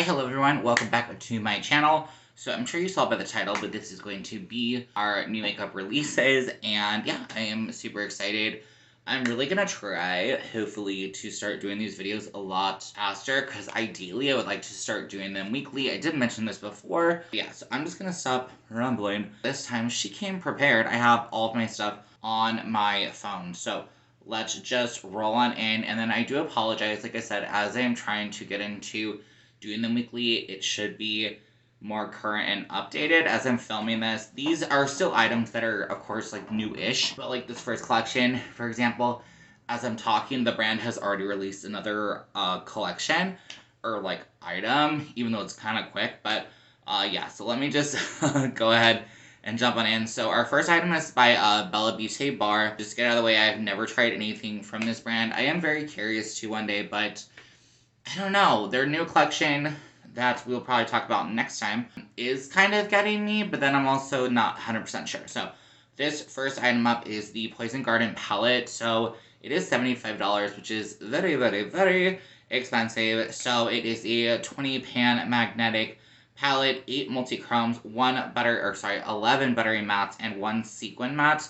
Hello everyone, welcome back to my channel. So I'm sure you saw by the title, but this is going to be our new makeup releases, and yeah, I am super excited. I'm really gonna try, hopefully, to start doing these videos a lot faster, because ideally I would like to start doing them weekly. I did mention this before. But yeah, so I'm just gonna stop rambling. This time she came prepared. I have all of my stuff on my phone, so let's just roll on in. And then I do apologize, like I said, as I am trying to get into doing them weekly, it should be more current and updated as I'm filming this. These are still items that are, of course, like new-ish, but like this first collection, for example, as I'm talking, the brand has already released another collection or like item, even though it's kind of quick. But yeah, so let me just go ahead and jump on in. So our first item is by Beaute Bar. Just to get out of the way, I've never tried anything from this brand. I am very curious to one day, but I don't know. Their new collection that we'll probably talk about next time is kind of getting me, but then I'm also not 100% sure. So this first item up is the Poison Garden palette. So it is $75, which is very, very, very expensive. So it is a 20 pan magnetic palette, 8 multi-chromes, 11 buttery mattes, and 1 sequin matte.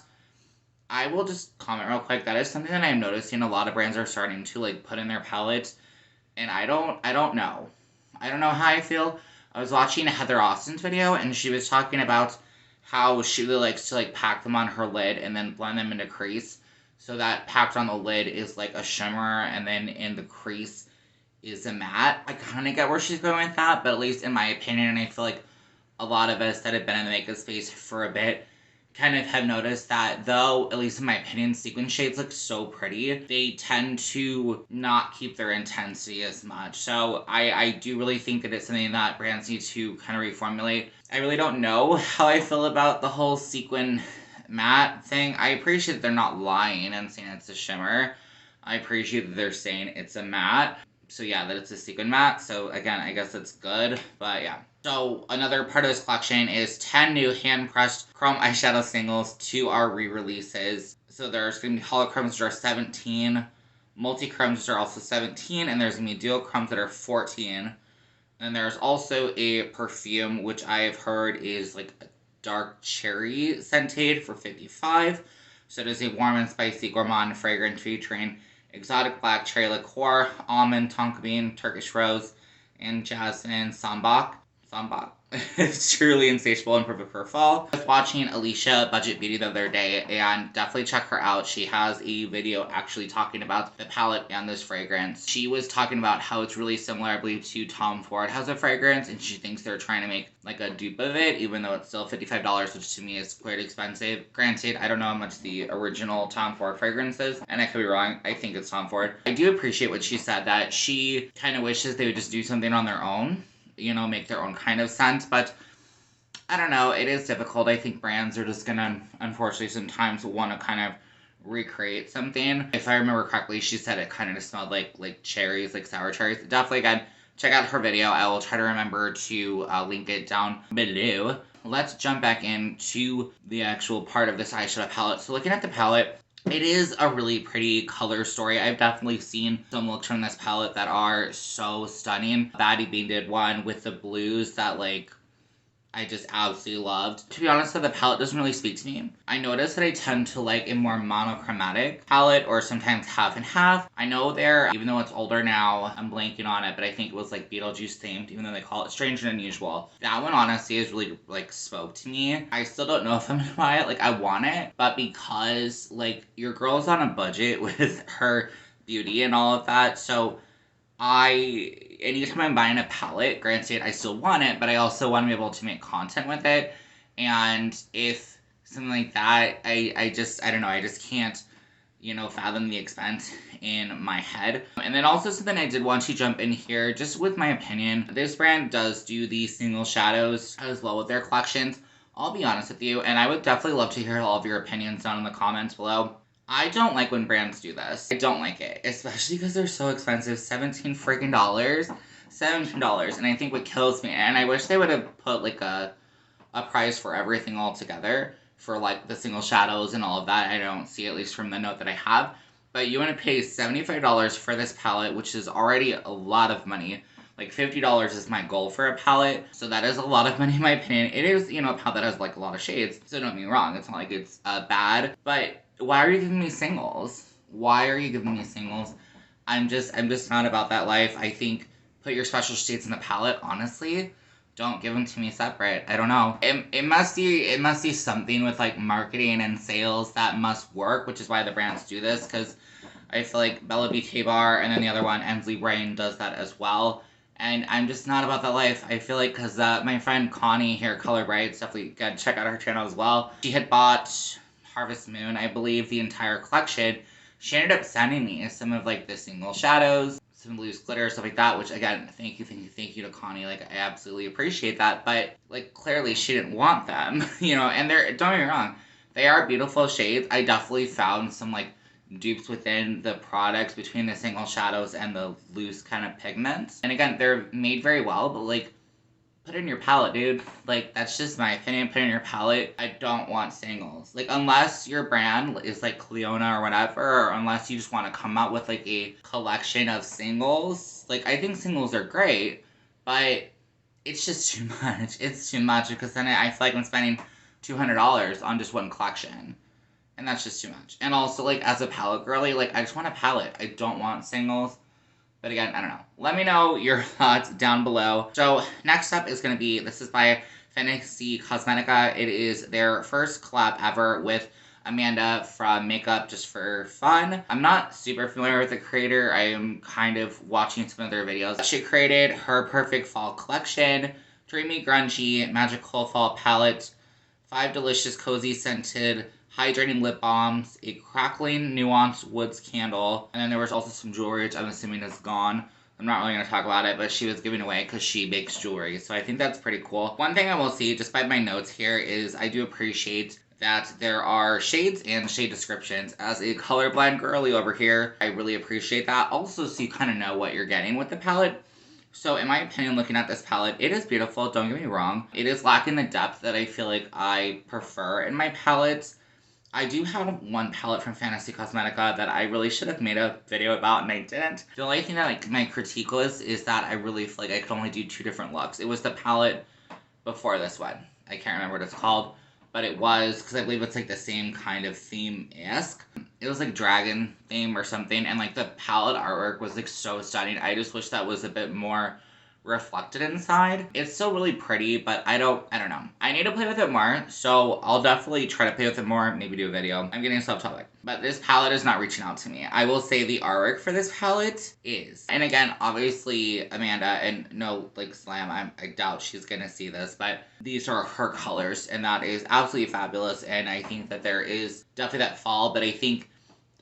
I will just comment real quick. That is something that I'm noticing a lot of brands are starting to like put in their palettes. And I don't know. I don't know how I feel. I was watching Heather Austin's video, and she was talking about how she really likes to like pack them on her lid and then blend them into crease. So that packed on the lid is like a shimmer, and then in the crease is a matte. I kind of get where she's going with that, but at least in my opinion, and I feel like a lot of us that have been in the makeup space for a bit kind of have noticed that, though, at least in my opinion, sequin shades look so pretty, they tend to not keep their intensity as much. So I do really think that it's something that brands need to kind of reformulate. I really don't know how I feel about the whole sequin matte thing. I appreciate that they're not lying and saying it's a shimmer. I appreciate that they're saying it's a matte. So yeah, that it's a sequin matte. So again, I guess that's good, but yeah. So another part of this collection is 10 new hand-pressed chrome eyeshadow singles to our re-releases. So there's going to be holochromes that are 17, multi-chromes that are also 17, and there's going to be duochromes that are 14. And there's also a perfume, which I have heard is like a dark cherry scented for 55. So it is a warm and spicy gourmand fragrance featuring exotic black cherry liqueur, almond, tonka bean, Turkish rose, and jasmine sambac. It's truly insatiable and perfect for fall. I was watching Aleisha Budget Beauty the other day, and definitely check her out. She has a video actually talking about the palette and this fragrance. She was talking about how it's really similar, I believe, to Tom Ford has a fragrance, and she thinks they're trying to make like a dupe of it, even though it's still $55, which to me is quite expensive. Granted, I don't know how much the original Tom Ford fragrance is, and I could be wrong. I think it's Tom Ford. I do appreciate what she said, that she kind of wishes they would just do something on their own. You know, make their own kind of scent, but I don't know, it is difficult. I think brands are just gonna, unfortunately, sometimes want to kind of recreate something. If I remember correctly, she said it kind of just smelled like cherries, like sour cherries. Definitely, again, check out her video. I will try to remember to link it down below. Let's jump back into the actual part of this eyeshadow palette. So looking at the palette, it is a really pretty color story. I've definitely seen some looks from this palette that are so stunning. Baddie Bean did one with the blues that, like, I just absolutely loved. To be honest, the palette doesn't really speak to me. I notice that I tend to like a more monochromatic palette, or sometimes half and half. I know they're, even though it's older now, I'm blanking on it, but I think it was like Beetlejuice themed, even though they call it Strange and Unusual. That one honestly is really like spoke to me. I still don't know if I'm gonna buy it. Like, I want it, but because like your girl's on a budget with her beauty and all of that, so anytime I'm buying a palette, granted, I still want it, but I also want to be able to make content with it. And if something like that, I don't know, I just can't, you know, fathom the expense in my head. And then also something I did want to jump in here, just with my opinion. This brand does do these single shadows as well with their collections. I'll be honest with you, and I would definitely love to hear all of your opinions down in the comments below. I don't like when brands do this. I don't like it, especially because they're so expensive. $17 freaking dollars. $17. And I think what kills me, and I wish they would have put like a price for everything all together, for like the single shadows and all of that. I don't see, at least from the note that I have. But you want to pay $75 for this palette, which is already a lot of money, Like $50 is my goal for a palette, so that is a lot of money in my opinion. It is, you know, a palette that has like a lot of shades, so don't get me wrong, it's not like it's bad, but why are you giving me singles? Why are you giving me singles? I'm just not about that life. I think put your special shades in the palette, honestly. Don't give them to me separate. I don't know. It must be something with like marketing and sales that must work, which is why the brands do this, because I feel like Beaute Bar and then the other one, Ensley Reign, does that as well. And I'm just not about that life. I feel like because my friend Connie here, ColourBrights, definitely gotta check out her channel as well. She had bought Harvest Moon, I believe, the entire collection. She ended up sending me some of like the single shadows, some loose glitter, stuff like that, which again, thank you to Connie. Like, I absolutely appreciate that. But like, clearly she didn't want them, you know, and don't get me wrong, they are beautiful shades. I definitely found some like dupes within the products between the single shadows and the loose kind of pigments. And again, they're made very well, but like, put it in your palette, dude. Like, that's just my opinion. Put it in your palette. I don't want singles. Like, unless your brand is like Cleona or whatever, or unless you just want to come out with like a collection of singles. Like, I think singles are great, but it's just too much. It's too much, because then I feel like I'm spending $200 on just one collection. And that's just too much. And also, like, as a palette girly, like, I just want a palette. I don't want singles. But again, I don't know. Let me know your thoughts down below. So next up is going to be, this is by MBA Cosmetics. It is their first collab ever with Amanda from Makeup Just For Fun. I'm not super familiar with the creator. I am kind of watching some of their videos. She created her perfect fall collection, dreamy, grungy, magical fall palette, 5 delicious, cozy, scented, hydrating lip balms, a crackling nuanced woods candle, and then there was also some jewelry, which I'm assuming is gone. I'm not really going to talk about it, but she was giving away because she makes jewelry, so I think that's pretty cool. One thing I will see, just by my notes here, is I do appreciate that there are shades and shade descriptions. As a colorblind girly over here, I really appreciate that. Also, so you kind of know what you're getting with the palette. So in my opinion, looking at this palette, it is beautiful, don't get me wrong. It is lacking the depth that I feel like I prefer in my palettes. I do have one palette from MBA Cosmetics that I really should have made a video about, and I didn't. The only thing that like my critique was is that I really feel like I could only do 2 different looks. It was the palette before this one. I can't remember what it's called, but it was, because I believe it's like the same kind of theme-esque. It was like dragon theme or something, and like the palette artwork was like so stunning. I just wish that was a bit more reflected inside. It's still really pretty, but I don't know. I need to play with it more, so I'll definitely try to play with it more, maybe do a video. I'm getting off topic. But this palette is not reaching out to me. I will say the artwork for this palette is. And again, obviously, Amanda, and no, like, slam, I doubt she's gonna see this, but these are her colors, and that is absolutely fabulous, and I think that there is definitely that fall, but I think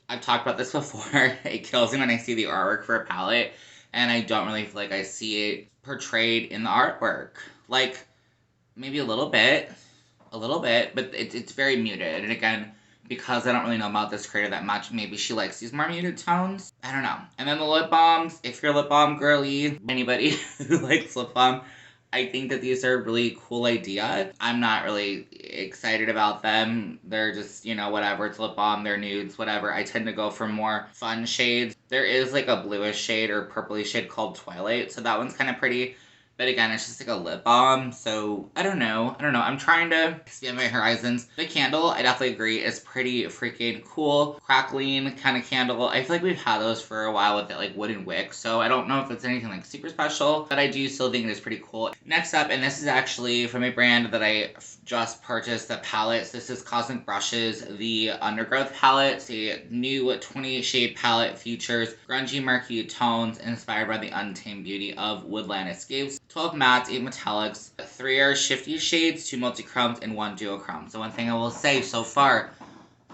I've talked about this before. It kills me when I see the artwork for a palette, and I don't really feel like I see it portrayed in the artwork. Like, maybe a little bit, but it's very muted. And again, because I don't really know about this creator that much, maybe she likes these more muted tones. I don't know. And then the lip balms, if you're a lip balm girly, anybody who likes lip balm, I think that these are a really cool idea. I'm not really excited about them. They're just, you know, whatever. It's lip balm, they're nudes, whatever. I tend to go for more fun shades. There is like a bluish shade or purpley shade called Twilight, so that one's kind of pretty. But again, it's just like a lip balm, so I don't know. I'm trying to expand my horizons. The candle, I definitely agree, is pretty freaking cool. Crackling kind of candle. I feel like we've had those for a while with that like wooden wick, so I don't know if it's anything like super special, but I do still think it is pretty cool. Next up, and this is actually from a brand that I just purchased the palettes. This is Cosmic Brushes, the Undergrowth palette. It's a new 20 shade palette, features grungy murky tones inspired by the untamed beauty of woodland escapes. 12 mattes, 8 metallics, 3 are shifty shades, 2 multi-chromes, and 1 duochrome. So one thing I will say so far,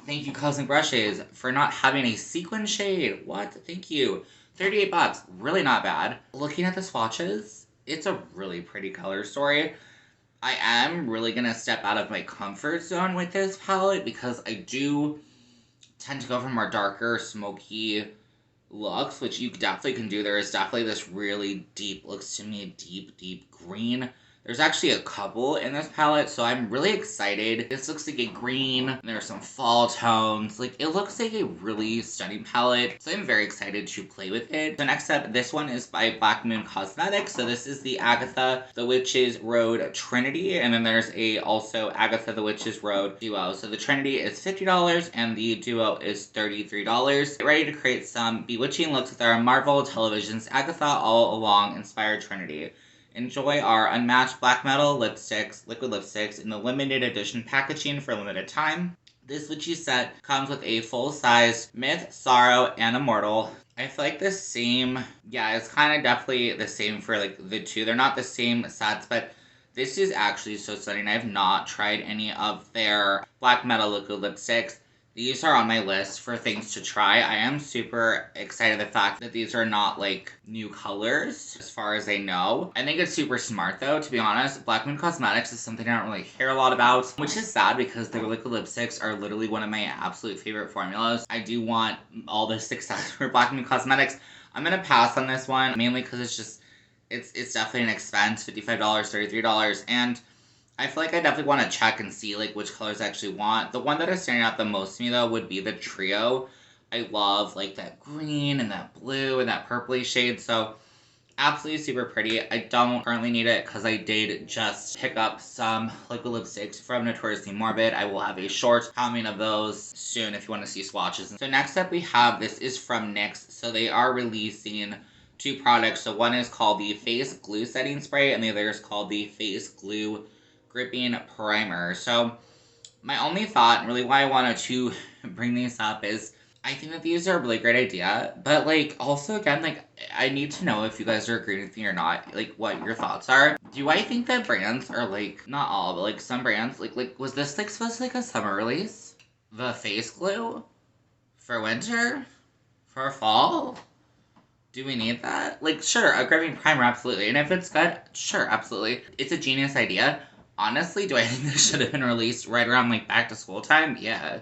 thank you Cosmic Brushes for not having a sequin shade. What? Thank you. $38, really not bad. Looking at the swatches, it's a really pretty color story. I am really gonna step out of my comfort zone with this palette because I do tend to go for more darker, smoky looks, which you definitely can do. There is definitely this really deep, looks to me deep green There's actually a couple in this palette, so I'm really excited. This looks like a green, and there are some fall tones. Like, it looks like a really stunning palette, so I'm very excited to play with it. So next up, this one is by Black Moon Cosmetics. So this is the Agatha the Witch's Road Trinity, and then there's also Agatha the Witch's Road Duo. So the Trinity is $50, and the Duo is $33. Get ready to create some bewitching looks with our Marvel Television's Agatha All Along inspired Trinity. Enjoy our unmatched black metal lipsticks, liquid lipsticks, in the limited edition packaging for a limited time. This witchy set comes with a full-size Myth, Sorrow, and Immortal. I feel like the same, yeah, it's kind of definitely the same for like the two. They're not the same sets, but this is actually so stunning. I have not tried any of their black metal liquid lipsticks. These are on my list for things to try. I am super excited the fact that these are not like new colors as far as I know. I think it's super smart though, to be honest. Black Moon Cosmetics is something I don't really care a lot about, which is sad because their liquid lipsticks are literally one of my absolute favorite formulas. I do want all the success for Black Moon Cosmetics. I'm gonna pass on this one, mainly because it's just, it's definitely an expense, $55, $33, and I feel like I definitely want to check and see like which colors I actually want. The one that is standing out the most to me though would be the trio. I love like that green and that blue and that purpley shade, so absolutely super pretty. I don't currently need it because I did just pick up some liquid lipsticks from Notoriously Morbid. I will have a short coming of those soon if you want to see swatches. So next up we have, this is from NYX. So they are releasing two products. So one is called the Face Glue Setting Spray and the other is called the Face Glue Gripping Primer. So my only thought, and really why I wanted to bring these up, is I think that these are a really great idea, but like also again, like I need to know if you guys are agreeing with me or not, like what your thoughts are. Do I think that brands are like, not all, but like some brands, like was this like supposed to be like a summer release? The face glue? For winter? For fall? Do we need that? Like sure, a gripping primer, absolutely. And if it's good, sure, absolutely. It's a genius idea. Honestly, do I think this should have been released right around, like, back to school time? Yeah.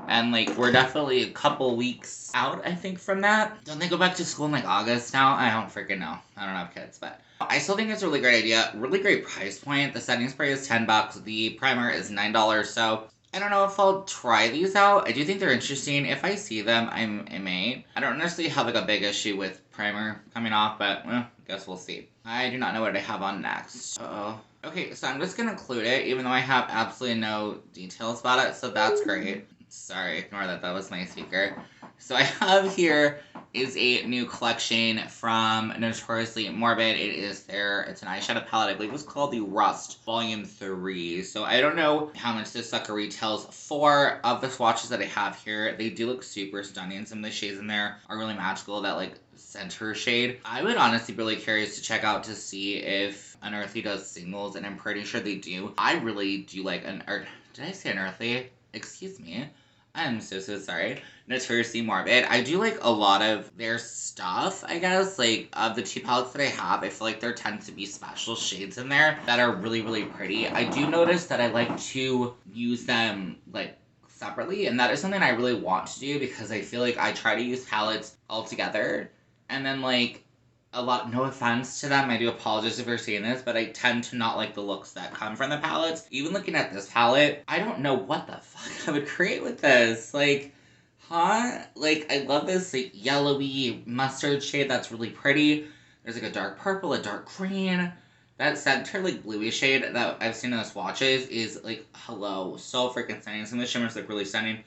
And, like, we're definitely a couple weeks out, I think, from that. Don't they go back to school in, like, August now? I don't freaking know. I don't have kids, but I still think it's a really great idea. Really great price point. The setting spray is $10. The primer is $9, so I don't know if I'll try these out. I do think they're interesting. If I see them, I may. I don't necessarily have, like, a big issue with primer coming off, but, well, I guess we'll see. I do not know what I have on next. Uh-oh. Okay, so I'm just gonna include it, even though I have absolutely no details about it, so that's great. Sorry, ignore that, that was my speaker. So I have here is a new collection from Notoriously Morbid. It's an eyeshadow palette, I believe it was called the Rust Volume 3. So I don't know how much this sucker retails for. Of the swatches that I have here, they do look super stunning. Some of the shades in there are really magical, that like center shade. I would honestly be really curious to check out to see if Unearthly does singles, and I'm pretty sure they do. I really do like did I say Unearthly? Excuse me. I'm so sorry. Notoriously Morbid. I do like a lot of their stuff, I guess. Like, of the two palettes that I have, I feel like there tends to be special shades in there that are really, really pretty. I do notice that I like to use them, like, separately, and that is something I really want to do because I feel like I try to use palettes all together, and then, like, no offense to them, I do apologize if you're seeing this, but I tend to not like the looks that come from the palettes. Even looking at this palette, I don't know what the fuck I would create with this. Like, huh? Like, I love this, like, yellowy mustard shade that's really pretty. There's, like, a dark purple, a dark green. That center, like, bluey shade that I've seen in the swatches is, like, hello. So freaking stunning. Some of the shimmers look really stunning.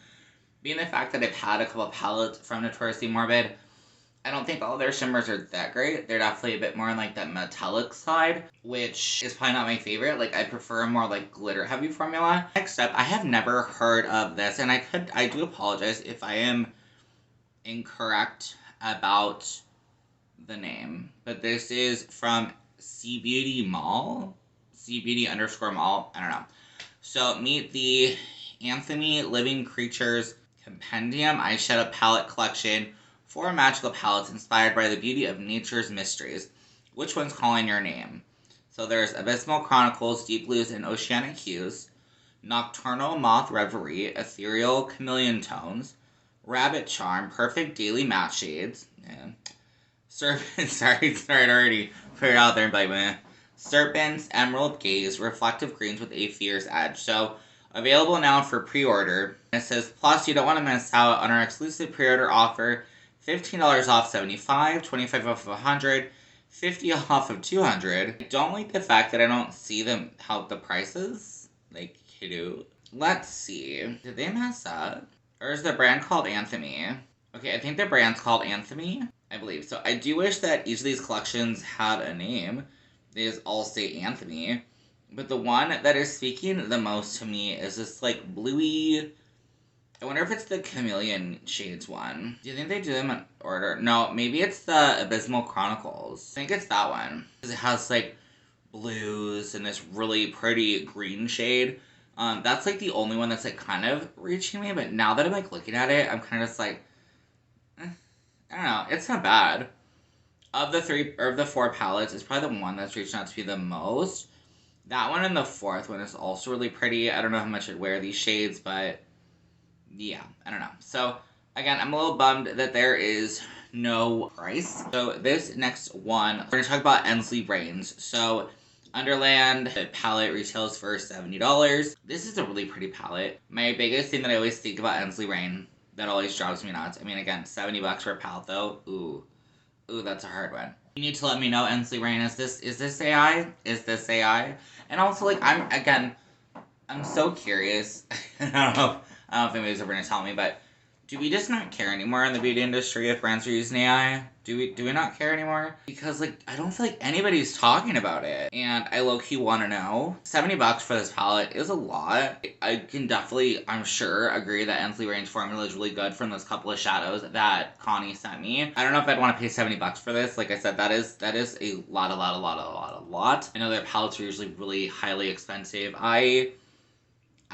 Being the fact that I've had a couple of palettes from Notoriously Morbid, I don't think all their shimmers are that great. They're definitely a bit more on like that metallic side, which is probably not my favorite. Like I prefer a more like glitter heavy formula. Next up, I have never heard of this, and I do apologize if I am incorrect about the name, but this is from C-Beauty Mall, C-Beauty_Mall, I don't know. So meet the Anthemy Living Creatures Compendium Eyeshadow Palette Collection. 4 magical palettes inspired by the beauty of nature's mysteries. Which one's calling your name? So there's Abysmal Chronicles, Deep Blues, and Oceanic Hues. Nocturnal Moth Reverie, Ethereal Chameleon Tones. Rabbit Charm, Perfect Daily Matte Shades. Yeah. Serpent, sorry, I already put it out there, but meh. Serpents, Emerald Gaze, Reflective Greens with a Fierce Edge. So, available now for pre-order. It says, plus you don't want to miss out on our exclusive pre-order offer. $15 off 75, 25 off of 100, 50 off of 200. I don't like the fact that I don't see them how the prices. Like, hello. Let's see. Did they mess up? Or is the brand called Anthemy? Okay, I think the brand's called Anthemy, I believe. So I do wish that each of these collections had a name. They just all say Anthemy. But the one that is speaking the most to me is this, like, bluey... I wonder if it's the Chameleon Shades one. Do you think they do them in order? No, maybe it's the Abysmal Chronicles. I think it's that one. Because it has, like, blues and this really pretty green shade. That's, like, the only one that's, like, kind of reaching me. But now that I'm, like, looking at it, I'm kind of just, like... I don't know. It's not bad. Of the four palettes, it's probably the one that's reaching out to be the most. That one and the fourth one is also really pretty. I don't know how much I'd wear these shades, but... yeah, I don't know. So, again, I'm a little bummed that there is no price. So, this next one, we're going to talk about Ensley Reign. So, Underland palette retails for $70. This is a really pretty palette. My biggest thing that I always think about Ensley Reign that always drives me nuts. I mean, again, $70 for a palette, though. Ooh, that's a hard one. You need to let me know, Ensley Reign, is this AI? Is this AI? And also, like, I'm so curious. I don't know if anybody's ever going to tell me, but do we just not care anymore in the beauty industry if brands are using AI? Do we not care anymore? Because, like, I don't feel like anybody's talking about it. And I low-key want to know. $70 for this palette is a lot. I can definitely, I'm sure, agree that Ensley Reign's formula is really good from those couple of shadows that Connie sent me. I don't know if I'd want to pay $70 for this. Like I said, that is a lot. I know their palettes are usually really highly expensive. I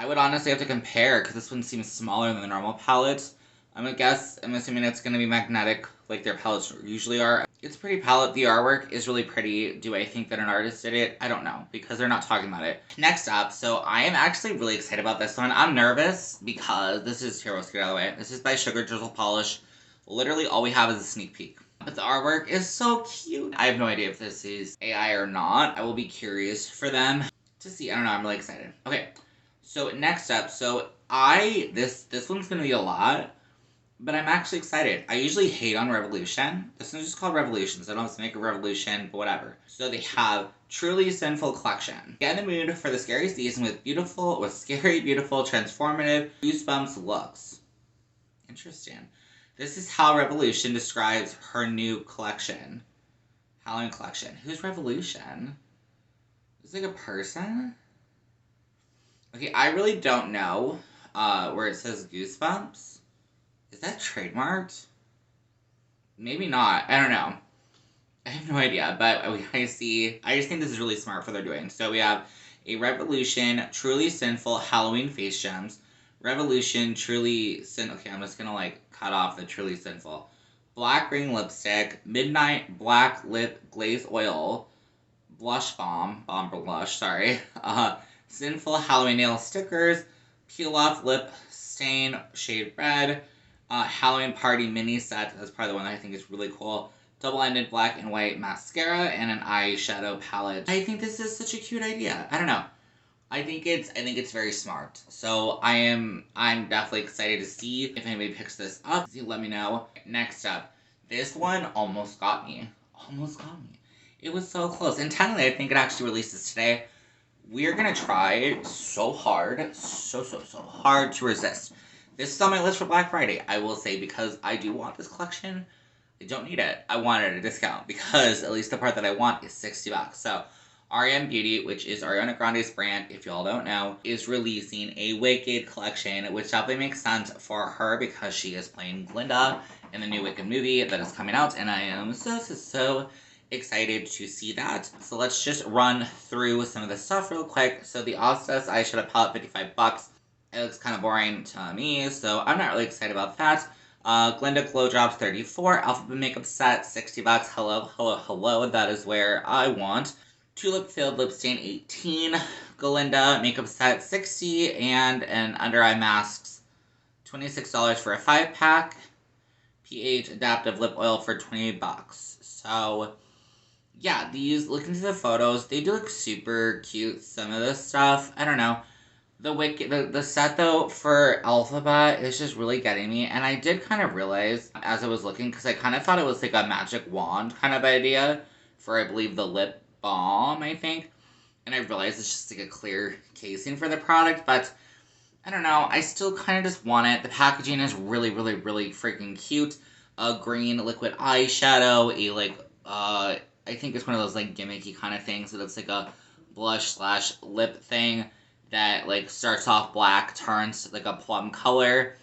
would honestly have to compare, because this one seems smaller than the normal palettes. I'm assuming it's going to be magnetic, like their palettes usually are. It's a pretty palette. The artwork is really pretty. Do I think that an artist did it? I don't know, because they're not talking about it. Next up, so I am actually really excited about this one. I'm nervous, because this is, here, let's get out of the way. This is by Sugar Drizzle Polish. Literally, all we have is a sneak peek. But the artwork is so cute. I have no idea if this is AI or not. I will be curious for them to see. I don't know, I'm really excited. Okay. So next up, so this one's gonna be a lot, but I'm actually excited. I usually hate on Revolution. This one's just called Revolution, so I don't have to make a revolution, but whatever. So they have Truly Sinful Collection. Get in the mood for the scary season with scary, beautiful, transformative, goosebumps looks. Interesting. This is how Revolution describes her new collection. Halloween collection. Who's Revolution? Is it like a person? Okay, I really don't know where it says Goosebumps. Is that trademarked? Maybe not. I don't know. I have no idea, but I just think this is really smart for what they're doing. So we have a Revolution Truly Sinful Halloween Face Gems. Revolution Truly Okay, I'm just gonna, like, cut off the Truly Sinful. Black Ring Lipstick. Midnight Black Lip Glaze Oil. Blush Bomb Blush, sorry. Sinful Halloween Nail Stickers, Peel Off Lip Stain Shade Red, Halloween Party Mini Set, that's probably the one that I think is really cool, double-ended black and white mascara, and an eyeshadow palette. I think this is such a cute idea. I don't know. I think it's very smart. So I'm definitely excited to see if anybody picks this up. Let me know. Next up, this one almost got me. It was so close. And technically, I think it actually releases today. We're gonna try so hard, so hard to resist. This is on my list for Black Friday, I will say, because I do want this collection. I don't need it. I want it at a discount, because at least the part that I want is $60. So, R.E.M. Beauty, which is Ariana Grande's brand, if y'all don't know, is releasing a Wicked collection, which definitely makes sense for her, because she is playing Glinda in the new Wicked movie that is coming out, and I am so excited to see that. So let's just run through some of the stuff real quick. So the Ostas eyeshadow palette, $55. It looks kind of boring to me, so I'm not really excited about that. Glinda Glow Drops, $34. Alphabet Makeup Set, $60. Hello, that is where I want. Tulip Filled Lip Stain, $18. Glinda Makeup Set, $60. And an Under Eye Masks, $26 for a 5-pack. pH Adaptive Lip Oil for $20. So yeah, these, looking through the photos, they do look super cute, some of this stuff. I don't know. The set, though, for Alphabet is just really getting me. And I did kind of realize, as I was looking, because I kind of thought it was like a magic wand kind of idea for, I believe, the lip balm, I think. And I realized it's just like a clear casing for the product, but I don't know. I still kind of just want it. The packaging is really, really, really freaking cute. A green liquid eyeshadow, I think it's one of those, like, gimmicky kind of things that it's like a blush/lip thing that, like, starts off black, turns like a plum color.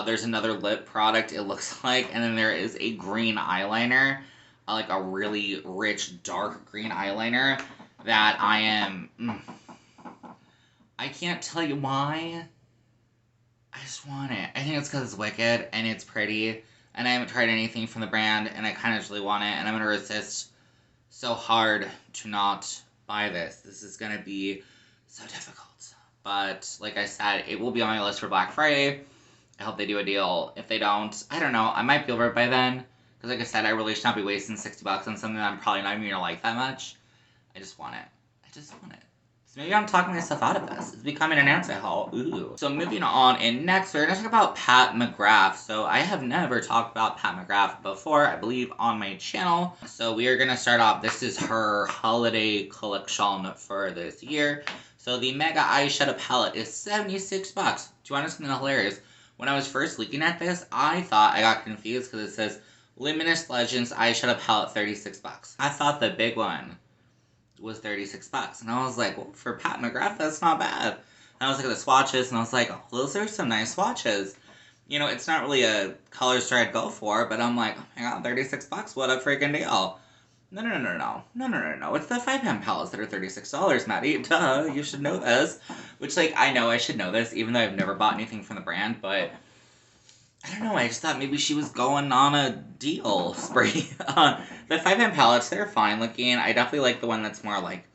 There's another lip product, it looks like, and then there is a green eyeliner, like a really rich, dark green eyeliner that I can't tell you why. I just want it. I think it's because it's wicked and it's pretty, and I haven't tried anything from the brand, and I kind of just really want it, and I'm going to resist so hard to not buy this. This is going to be so difficult. But, like I said, it will be on my list for Black Friday. I hope they do a deal. If they don't, I don't know. I might be over it by then. Because, like I said, I really should not be wasting $60 on something that I'm probably not even going to like that much. I just want it. I just want it. So maybe I'm talking myself out of this. It's becoming an anti-haul. Ooh. So moving on, and next we're going to talk about Pat McGrath. So I have never talked about Pat McGrath before, I believe, on my channel. So we are going to start off. This is her holiday collection for this year. So the Mega Eyeshadow Palette is $76. Do you want to know something hilarious? When I was first looking at this, I thought I got confused because it says Luminous Legends Eyeshadow Palette $36. I thought the big one was $36. And I was like, well, for Pat McGrath, that's not bad. And I was looking at the swatches, and I was like, oh, those are some nice swatches. You know, it's not really a color store I'd go for, but I'm like, oh my god, $36, what a freaking deal. No. It's the 5-pan palettes that are $36, Maddie. Duh, you should know this. Which, like, I know I should know this, even though I've never bought anything from the brand, but I don't know, I just thought maybe she was going on a deal spree. The 5-pan palettes, they're fine looking. I definitely like the one that's more, like,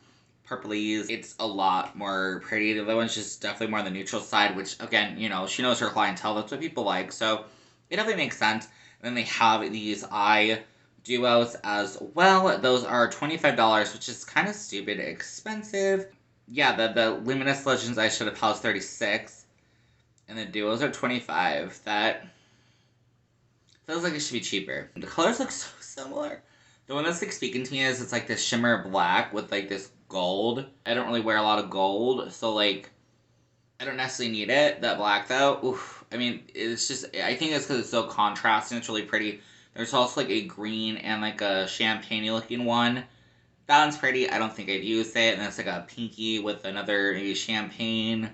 purpley. It's a lot more pretty. The other one's just definitely more on the neutral side, which, again, you know, she knows her clientele. That's what people like, so it definitely makes sense. And then they have these eye duos as well. Those are $25, which is kind of stupid expensive. Yeah, the Luminous Legends Eyeshadow Palette is $36, and the duos are $25. That feels like it should be cheaper. The colors look so similar. The one that's like speaking to me is it's like this shimmer black with like this gold. I don't really wear a lot of gold, so like I don't necessarily need it. That black though, oof. I mean, it's just, I think it's because it's so contrasting. It's really pretty. There's also like a green and like a champagne looking one. That one's pretty. I don't think I'd use it. And it's like a pinky with another maybe champagne,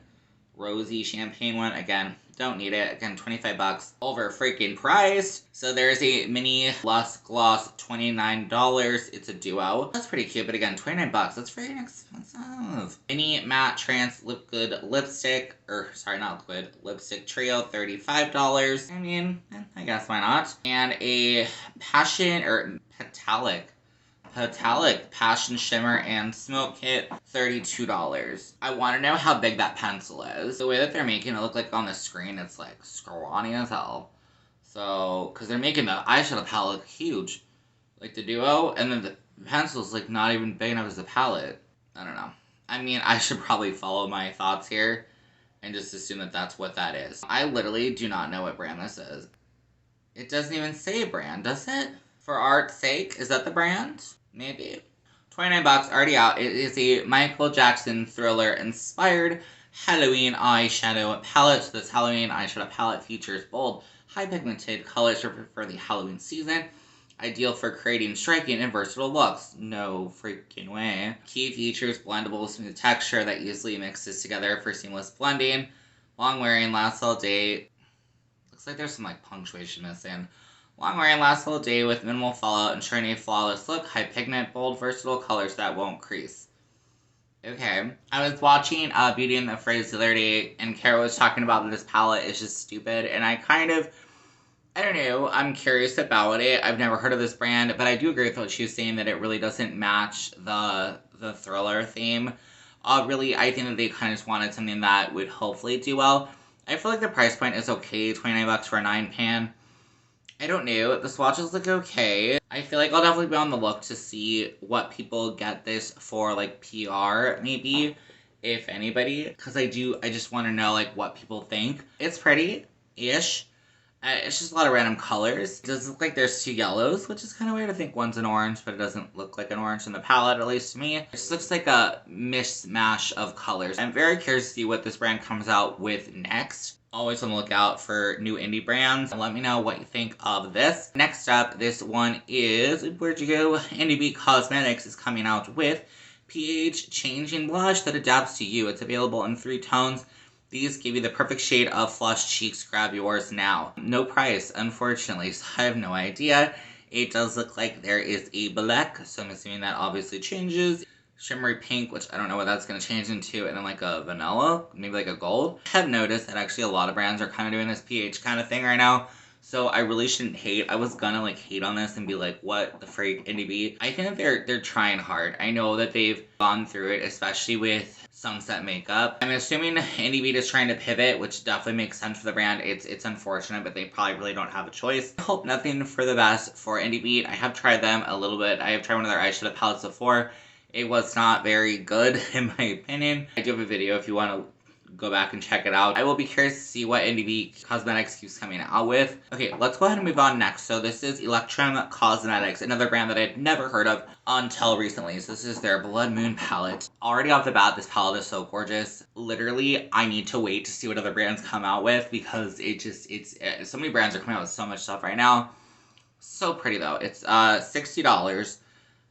rosy champagne one. Again, don't need it. Again, $25. Over freaking priced. So there's a mini Lush Gloss, $29. It's a duo. That's pretty cute, but again, $29. That's very expensive. Mini Matte Trans Liquid Lipstick, not liquid, lipstick trio, $35. I mean, I guess why not? And a Metallic Passion Shimmer and Smoke Kit, $32. I want to know how big that pencil is. The way that they're making it look like on the screen, it's like scrawny as hell. So, because they're making the eyeshadow palette look huge. Like the duo, and then the pencil's like not even big enough as the palette. I don't know. I mean, I should probably follow my thoughts here and just assume that that's what that is. I literally do not know what brand this is. It doesn't even say a brand, does it? Forartssake, is that the brand? Maybe. $29, already out. It is a Michael Jackson Thriller-inspired Halloween eyeshadow palette. So this Halloween eyeshadow palette features bold, high-pigmented colors for the Halloween season. Ideal for creating striking and versatile looks. No freaking way. Key features: blendable, smooth texture that easily mixes together for seamless blending. Long wearing, lasts all day. Looks like there's some like punctuation missing. Long wearing, lasts all day with minimal fallout, ensuring a flawless look. High pigment, bold, versatile colors that won't crease. Okay. I was watching Beauty and the Phrase the other day, and Kara was talking about that this palette is just stupid, and I don't know, I'm curious about it. I've never heard of this brand, but I do agree with what she was saying, that it really doesn't match the thriller theme. Really, I think that they kind of just wanted something that would hopefully do well. I feel like the price point is okay, $29 for a 9-pan. I don't know. The swatches look okay. I feel like I'll definitely be on the look to see what people get this for, like, PR, maybe, if anybody. Because I just want to know, like, what people think. It's pretty-ish. It's just a lot of random colors. It does look like there's 2 yellows, which is kind of weird. I think one's an orange, but it doesn't look like an orange in the palette, at least to me. It just looks like a mishmash of colors. I'm very curious to see what this brand comes out with next. Always on the lookout for new indie brands. Let me know what you think of this. Next up, this one is, where'd you go? Indibeat Cosmetics is coming out with pH changing blush that adapts to you. It's available in 3 tones. These give you the perfect shade of flushed cheeks. Grab yours now. No price, unfortunately, so I have no idea. It does look like there is a black, so I'm assuming that obviously changes. Shimmery pink, which I don't know what that's going to change into, and then like a vanilla, maybe like a gold. I have noticed that actually a lot of brands are kind of doing this pH kind of thing right now, so I really shouldn't hate. I was gonna like hate on this and be like, what the freak, Indibeat? I think that they're trying hard. I know that they've gone through it, especially with Sunset Makeup. I'm assuming Indibeat is trying to pivot, which definitely makes sense for the brand. It's unfortunate, but they probably really don't have a choice. I hope nothing for the best for Indibeat. I have tried them a little bit. I have tried one of their eyeshadow palettes before. It was not very good, in my opinion. I do have a video if you want to go back and check it out. I will be curious to see what Indibeat Cosmetics keeps coming out with. Okay, let's go ahead and move on next. So this is Electrum Cosmetics, another brand that I had never heard of until recently. So this is their Blood Moon palette. Already off the bat, this palette is so gorgeous. Literally, I need to wait to see what other brands come out with because so many brands are coming out with so much stuff right now. So pretty though. It's $60.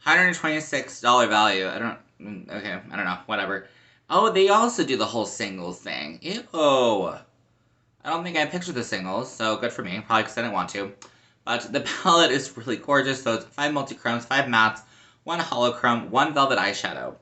$126 value. I don't know, whatever. Oh, they also do the whole singles thing. Ew. I don't think I pictured the singles, so good for me. Probably because I didn't want to. But the palette is really gorgeous, so it's 5 multi-chromes, 5 mattes, 1 holochrome, 1 velvet eyeshadow.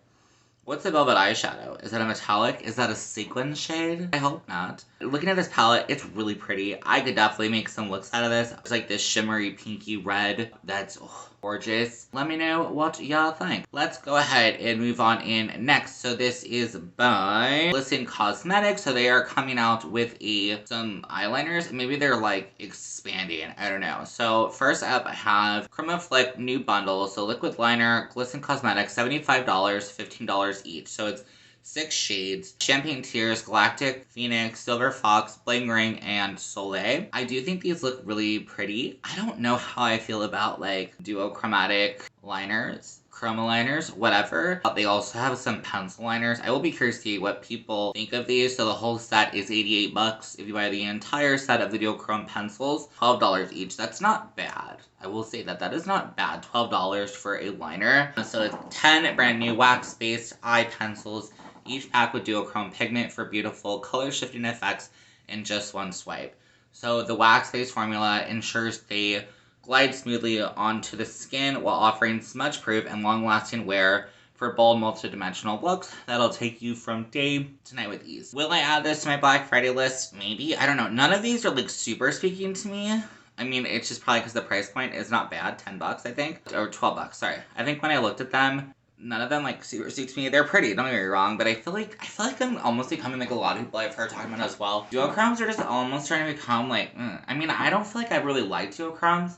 What's a velvet eyeshadow? Is that a metallic? Is that a sequin shade? I hope not. Looking at this palette, it's really pretty. I could definitely make some looks out of this. It's like this shimmery pinky red that's gorgeous. Let me know what y'all think. Let's go ahead and move on in next. So this is by Glisten Cosmetics. So they are coming out with some eyeliners. Maybe they're like expanding. I don't know. So first up I have Chroma Flick new bundle. So liquid liner, Glisten Cosmetics, $75, $15 each. So it's 6 shades: Champagne Tears, Galactic, Phoenix, Silver Fox, Bling Ring, and Soleil. I do think these look really pretty. I don't know how I feel about like duochromatic liners, chroma liners, whatever. They also have some pencil liners. I will be curious to see what people think of these. So the whole set is $88. If you buy the entire set of the duochrome pencils, $12 each. That's not bad. I will say that is not bad. $12 for a liner. So it's 10 brand new wax-based eye pencils, each pack with duochrome pigment for beautiful color shifting effects in just one swipe. So the wax-based formula ensures they glide smoothly onto the skin while offering smudge-proof and long-lasting wear for bold multi-dimensional looks that'll take you from day to night with ease. Will I add this to my Black Friday list? Maybe. I don't know. None of these are like super speaking to me. I mean, it's just probably because the price point is not bad. $10, I think. Or $12, sorry. I think when I looked at them, none of them like super suits me. They're pretty, don't get me wrong, but I feel like I'm almost becoming like a lot of people I've heard talking about as well. Duochromes are just almost trying to become like, I mean, I don't feel like I really like duochromes.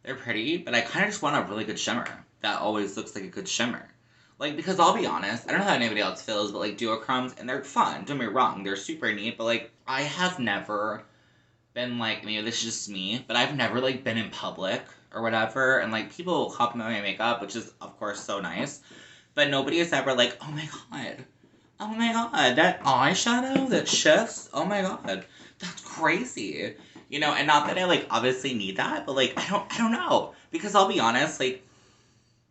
They're pretty, but I kind of just want a really good shimmer that always looks like a good shimmer. Like, because I'll be honest, I don't know how anybody else feels, but like duochromes, and they're fun, don't get me wrong, they're super neat, but like, I have never been like, maybe this is just me, but I've never like been in public or whatever, and like people will compliment my makeup, which is of course so nice, but nobody is ever like, oh my god, that eyeshadow that shifts, oh my god, that's crazy, you know. And not that I like obviously need that, but like I don't know, because I'll be honest, like,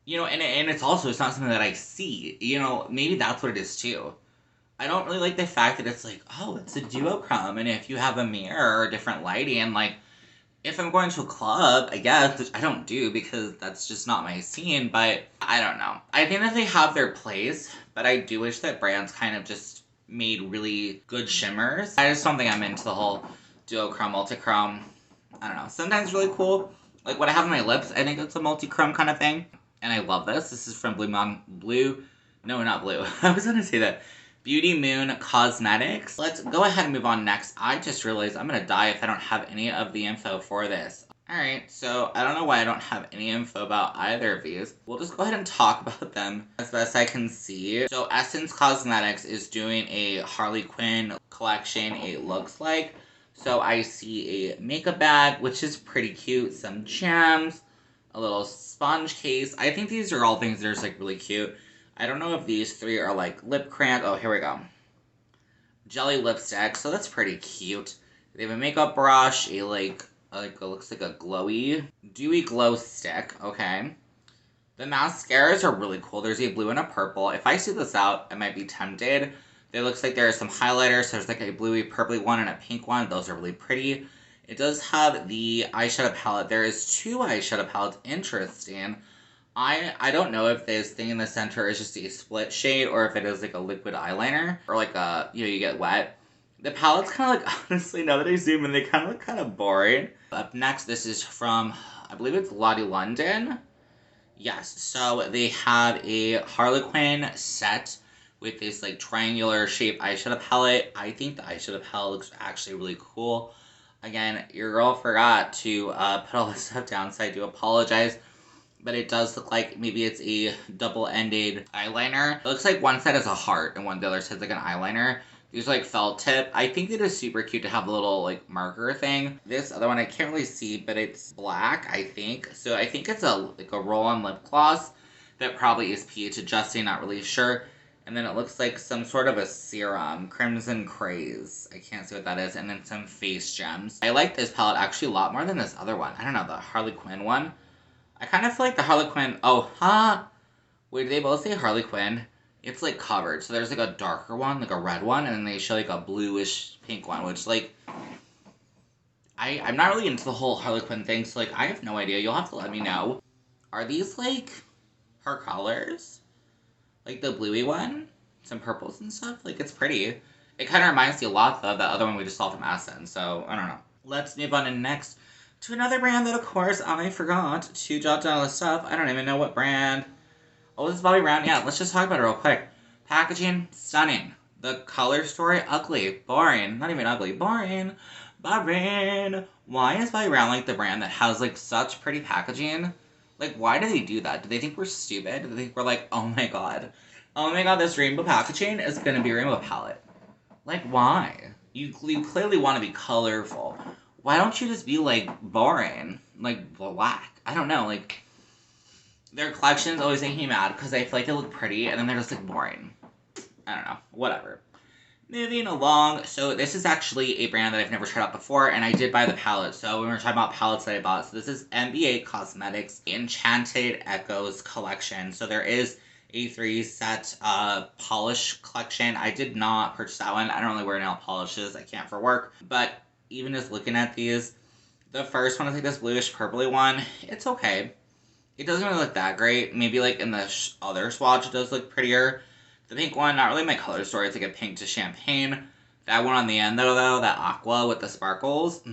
you know, and it's also, it's not something that I see, you know, maybe that's what it is too. I don't really like the fact that it's like, oh, it's a duochrome, and if you have a mirror or different lighting, and like, if I'm going to a club, I guess, which I don't do because that's just not my scene, but I don't know. I think that they have their place, but I do wish that brands kind of just made really good shimmers. I just don't think I'm into the whole duochrome, multichrome. I don't know. Sometimes really cool. Like what I have on my lips, I think it's a multichrome kind of thing. And I love this. This is from No, not Blue. I was going to say that. Beaute Moon Cosmetics. Let's go ahead and move on next. I just realized I'm going to die if I don't have any of the info for this. Alright, so I don't know why I don't have any info about either of these. We'll just go ahead and talk about them as best I can see. So Essence Cosmetics is doing a Harley Quinn collection, it looks like. So I see a makeup bag, which is pretty cute, some gems, a little sponge case. I think these are all things that are just, like, really cute. I don't know if these three are like lip crayon. Oh, here we go. Jelly lipstick, so that's pretty cute. They have a makeup brush, a looks like a glowy, dewy glow stick, okay. The mascaras are really cool. There's a blue and a purple. If I see this out, I might be tempted. It looks like there are some highlighters. So there's like a bluey, purpley one and a pink one. Those are really pretty. It does have the eyeshadow palette. There is 2 eyeshadow palettes. Interesting. I don't know if this thing in the center is just a split shade or if it is like a liquid eyeliner or like a, you get wet. The palette's kind of like, honestly, now that I zoom in, they kind of look kind of boring. Up next, this is from, I believe it's Lottie London. Yes, so they have a Harley Quinn set with this like triangular shaped eyeshadow palette. I think the eyeshadow palette looks actually really cool. Again, your girl forgot to put all this stuff down, so I do apologize. But it does look like maybe it's a double-ended eyeliner. It looks like one side is a heart and the other side's like an eyeliner. These are like felt tip. I think it is super cute to have a little like marker thing. This other one I can't really see, but it's black, I think. So I think it's like a roll-on lip gloss that probably is pH adjusting, not really sure. And then it looks like some sort of a serum, Crimson Craze. I can't see what that is. And then some face gems. I like this palette actually a lot more than this other one. I don't know, the Harley Quinn one. I kind of feel like the Harley Quinn... Oh, wait, did they both say Harley Quinn? It's, like, covered. So there's, like, a darker one, like a red one, and then they show, like, a bluish pink one, which, like... I'm not really into the whole Harley Quinn thing, so, like, I have no idea. You'll have to let me know. Are these, like, her colors? Like, the bluey one? Some purples and stuff? Like, it's pretty. It kind of reminds me a lot, though, of that other one we just saw from Essence, so, I don't know. Let's move on to next... to another brand that, of course, I forgot to jot down all this stuff. I don't even know what brand. Oh, this is Bobbie Brown. Yeah, let's just talk about it real quick. Packaging, stunning. The color story, ugly. Boring. Not even ugly. Boring. Boring. Why is Bobbie Brown, like, the brand that has, like, such pretty packaging? Like, why do they do that? Do they think we're stupid? Do they think we're like, oh my god. Oh my god, this rainbow packaging is gonna be a rainbow palette. Like, why? You clearly want to be colorful. Why don't you just be, like, boring? Like, black? I don't know, like, their collections always make me mad, because I feel like they look pretty, and then they're just, like, boring. I don't know. Whatever. Moving along, so this is actually a brand that I've never tried out before, and I did buy the palette, so we were talking about palettes that I bought. So this is MBA Cosmetics Enchanted Echoes collection. So there is a 3-set polish collection. I did not purchase that one. I don't really wear nail polishes. I can't for work, but even just looking at these, the first one is like this bluish purpley one. It's okay. It doesn't really look that great. Maybe like in the other swatch it does look prettier. The pink one, not really my color story. It's like a pink to champagne. That one on the end though, that aqua with the sparkles.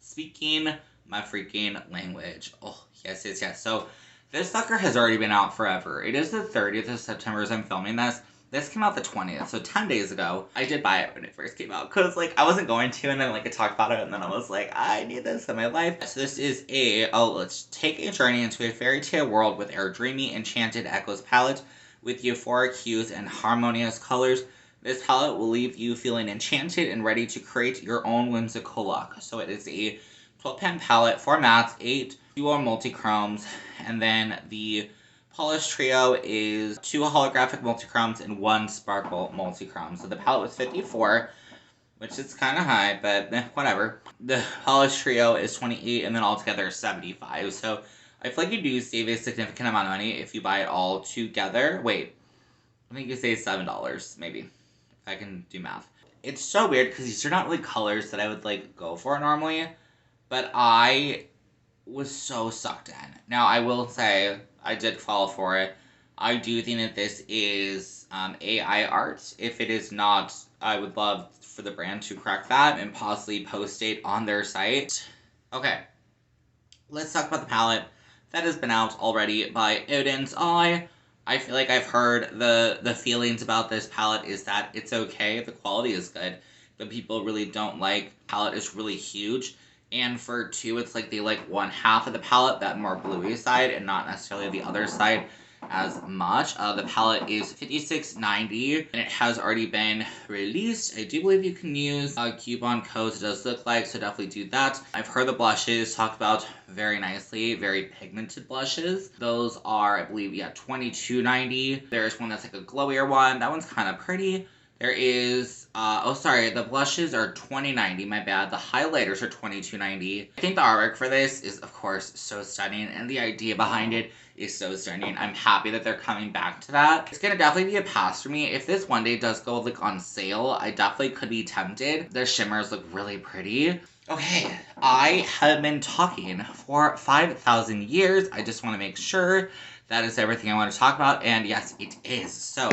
Speaking my freaking language. Oh, yes, yes, yes. So this sucker has already been out forever. It is the 30th of September as I'm filming this. This came out the 20th, so 10 days ago. I did buy it when it first came out, because, like, I wasn't going to, and then, like, I talked about it, and then I was like, I need this in my life. So this is let's take a journey into a fairy tale world with our dreamy, enchanted Echoes palette, with euphoric hues and harmonious colors. This palette will leave you feeling enchanted and ready to create your own whimsical look. So it is a 12-pan palette, 4 mattes, 8 dual multi-chromes, and then the polish trio is 2 holographic multi-chromes and 1 sparkle multi-chrome. So the palette was $54, which is kind of high, but whatever. The polish trio is $28, and then altogether $75. So I feel like you do save a significant amount of money if you buy it all together. Wait, I think you save $7, maybe, if I can do math. It's so weird because these are not really colors that I would like go for normally, but I was so sucked in. Now, I will say, I did fall for it. I do think that this is AI art. If it is not, I would love for the brand to correct that and possibly post it on their site. Okay, let's talk about the palette that has been out already by Oden's Eye. I feel like I've heard the feelings about this palette is that it's okay, the quality is good, but people really don't like. The palette is really huge. And for 2, it's like they like one half of the palette, that more bluey side, and not necessarily the other side as much. The palette is $56.90 and it has already been released. I do believe you can use coupon codes, it does look like, so definitely do that. I've heard the blushes talked about very nicely, very pigmented blushes. Those are, I believe, yeah, $22.90. There's one that's like a glowier one. That one's kind of pretty. There is, oh sorry, the blushes are $20.90, my bad. The highlighters are $22.90. I think the artwork for this is, of course, so stunning, and the idea behind it is so stunning. I'm happy that they're coming back to that. It's gonna definitely be a pass for me. If this one day does go, like, on sale, I definitely could be tempted. The shimmers look really pretty. Okay, I have been talking for 5,000 years. I just want to make sure that is everything I want to talk about, and yes, it is. So,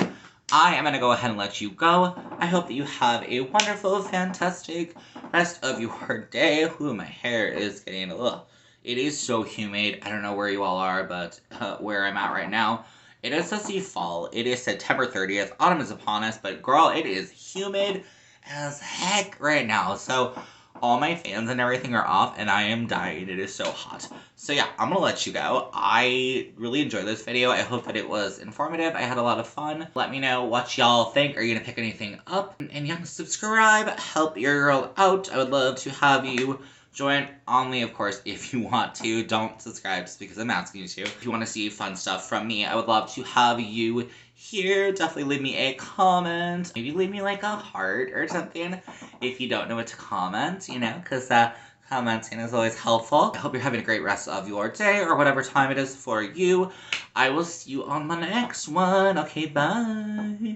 I am going to go ahead and let you go. I hope that you have a wonderful, fantastic rest of your day. Ooh, my hair is getting, ugh. It is so humid. I don't know where you all are, but where I'm at right now, it is supposed to be fall. It is September 30th. Autumn is upon us, but girl, it is humid as heck right now. So, all my fans and everything are off, and I am dying. It is so hot. So yeah, I'm gonna let you go. I really enjoyed this video. I hope that it was informative. I had a lot of fun. Let me know what y'all think. Are you gonna pick anything up? And yeah, subscribe. Help your girl out. I would love to have you join only, of course, if you want to. Don't subscribe just because I'm asking you to. If you want to see fun stuff from me, I would love to have you here. Definitely leave me a comment. Maybe leave me like a heart or something if you don't know what to comment, you know, because commenting is always helpful. I hope you're having a great rest of your day or whatever time it is for you. I will see you on my next one. Okay, bye.